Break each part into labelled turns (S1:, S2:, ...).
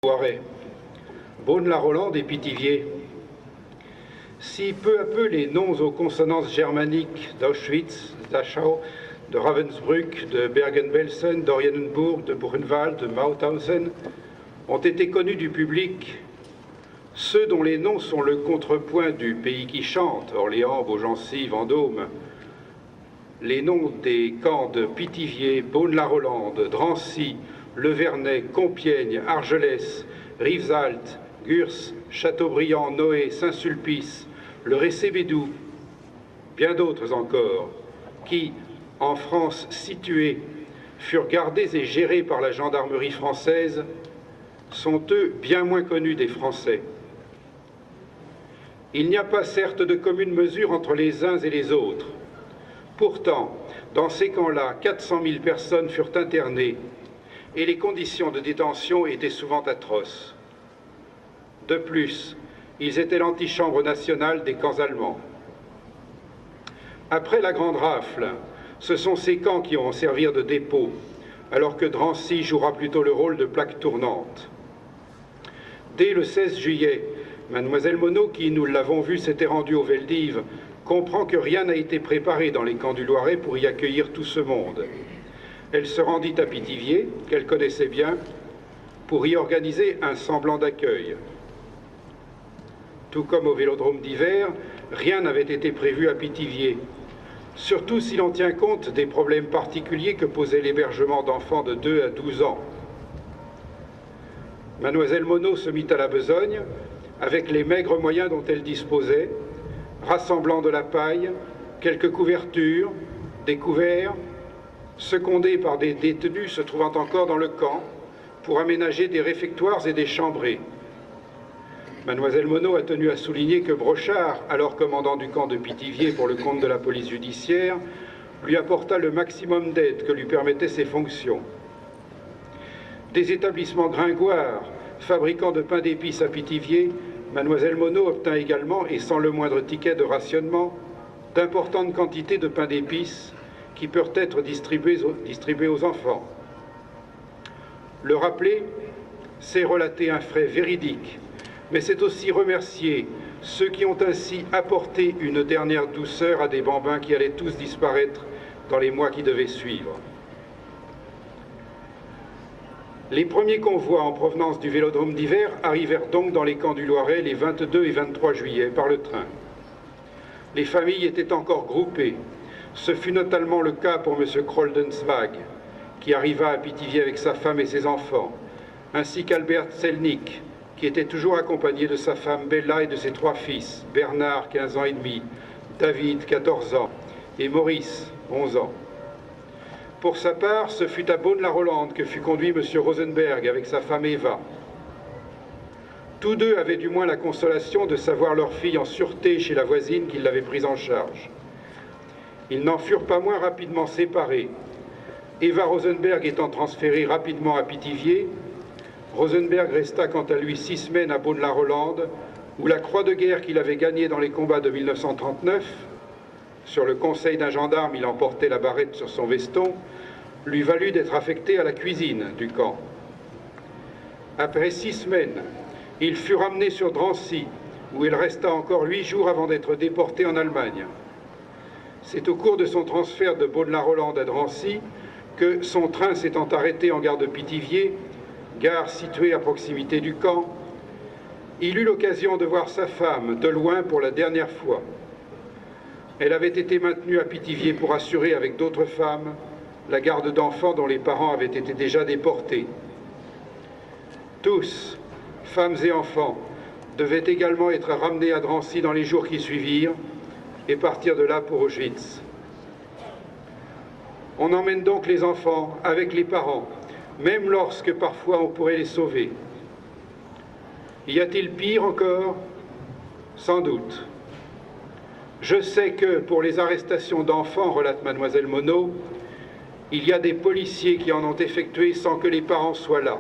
S1: Loiret, Beaune-la-Rolande et Pithiviers. Si peu à peu les noms aux consonances germaniques d'Auschwitz, d'Achau, de Ravensbrück, de Bergen-Belsen, d'Oranienburg, de Buchenwald, de Mauthausen ont été connus du public, ceux dont les noms sont le contrepoint du pays qui chante, Orléans, Beaugency, Vendôme, les noms des camps de Pithiviers, Beaune-la-Rolande, Drancy, Le Vernet, Compiègne, Argelès, Rivesaltes, Gurs, Châteaubriand, Noé, Saint-Sulpice, le Récébédou, bien d'autres encore, qui, en France située, furent gardés et gérés par la gendarmerie française, sont eux bien moins connus des Français. Il n'y a pas certes de commune mesure entre les uns et les autres. Pourtant, dans ces camps-là, 400 000 personnes furent internées et les conditions de détention étaient souvent atroces. De plus, ils étaient l'antichambre nationale des camps allemands. Après la grande rafle, ce sont ces camps qui vont servir de dépôt, alors que Drancy jouera plutôt le rôle de plaque tournante. Dès le 16 juillet, Mademoiselle Monod, qui, nous l'avons vu, s'était rendue au Veldiv, comprend que rien n'a été préparé dans les camps du Loiret pour y accueillir tout ce monde. Elle se rendit à Pithiviers, qu'elle connaissait bien, pour y organiser un semblant d'accueil. Tout comme au Vélodrome d'hiver, rien n'avait été prévu à Pithiviers, surtout si l'on tient compte des problèmes particuliers que posait l'hébergement d'enfants de 2 à 12 ans. Mademoiselle Monod se mit à la besogne, avec les maigres moyens dont elle disposait, rassemblant de la paille, quelques couvertures, des couverts, secondés par des détenus se trouvant encore dans le camp, pour aménager des réfectoires et des chambrées. Mademoiselle Monod a tenu à souligner que Brochard, alors commandant du camp de Pithiviers pour le compte de la police judiciaire, lui apporta le maximum d'aide que lui permettaient ses fonctions. Des établissements gringoires, fabricants de pain d'épices à Pithiviers, Mademoiselle Monod obtint également, et sans le moindre ticket de rationnement, d'importantes quantités de pain d'épices qui peuvent être distribués aux enfants. Le rappeler, c'est relater un fait véridique, mais c'est aussi remercier ceux qui ont ainsi apporté une dernière douceur à des bambins qui allaient tous disparaître dans les mois qui devaient suivre. Les premiers convois en provenance du Vélodrome d'hiver arrivèrent donc dans les camps du Loiret les 22 et 23 juillet par le train. Les familles étaient encore groupées. Ce fut notamment le cas pour M. Kroldenswag, qui arriva à Pithiviers avec sa femme et ses enfants, ainsi qu'Albert Selnik, qui était toujours accompagné de sa femme Bella et de ses 3 fils, Bernard, 15 ans et demi, David, 14 ans, et Maurice, 11 ans. Pour sa part, ce fut à Beaune-la-Rolande que fut conduit M. Rosenberg avec sa femme Eva. Tous deux avaient du moins la consolation de savoir leur fille en sûreté chez la voisine qui l'avait prise en charge. Ils n'en furent pas moins rapidement séparés. Eva Rosenberg étant transférée rapidement à Pithiviers, Rosenberg resta quant à lui 6 semaines à Beaune-la-Rolande, où la croix de guerre qu'il avait gagnée dans les combats de 1939, sur le conseil d'un gendarme, il emportait la barrette sur son veston, lui valut d'être affecté à la cuisine du camp. Après 6 semaines, il fut ramené sur Drancy, où il resta encore 8 jours avant d'être déporté en Allemagne. C'est au cours de son transfert de Beaune-la-Rolande à Drancy que, son train s'étant arrêté en gare de Pithiviers, gare située à proximité du camp, il eut l'occasion de voir sa femme de loin pour la dernière fois. Elle avait été maintenue à Pithiviers pour assurer avec d'autres femmes la garde d'enfants dont les parents avaient été déjà déportés. Tous, femmes et enfants, devaient également être ramenés à Drancy dans les jours qui suivirent et partir de là pour Auschwitz. On emmène donc les enfants avec les parents, même lorsque parfois on pourrait les sauver. Y a-t-il pire encore? Sans doute. Je sais que pour les arrestations d'enfants, relate Mademoiselle Monod, il y a des policiers qui en ont effectué sans que les parents soient là.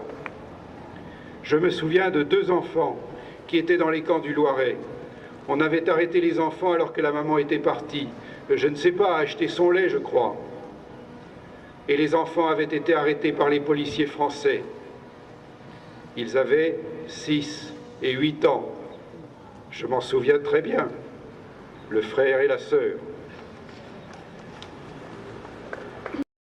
S1: Je me souviens de 2 enfants qui étaient dans les camps du Loiret. On avait arrêté les enfants alors que la maman était partie. Je ne sais pas, acheter son lait, je crois. Et les enfants avaient été arrêtés par les policiers français. Ils avaient 6 et 8 ans. Je m'en souviens très bien, le frère et la sœur.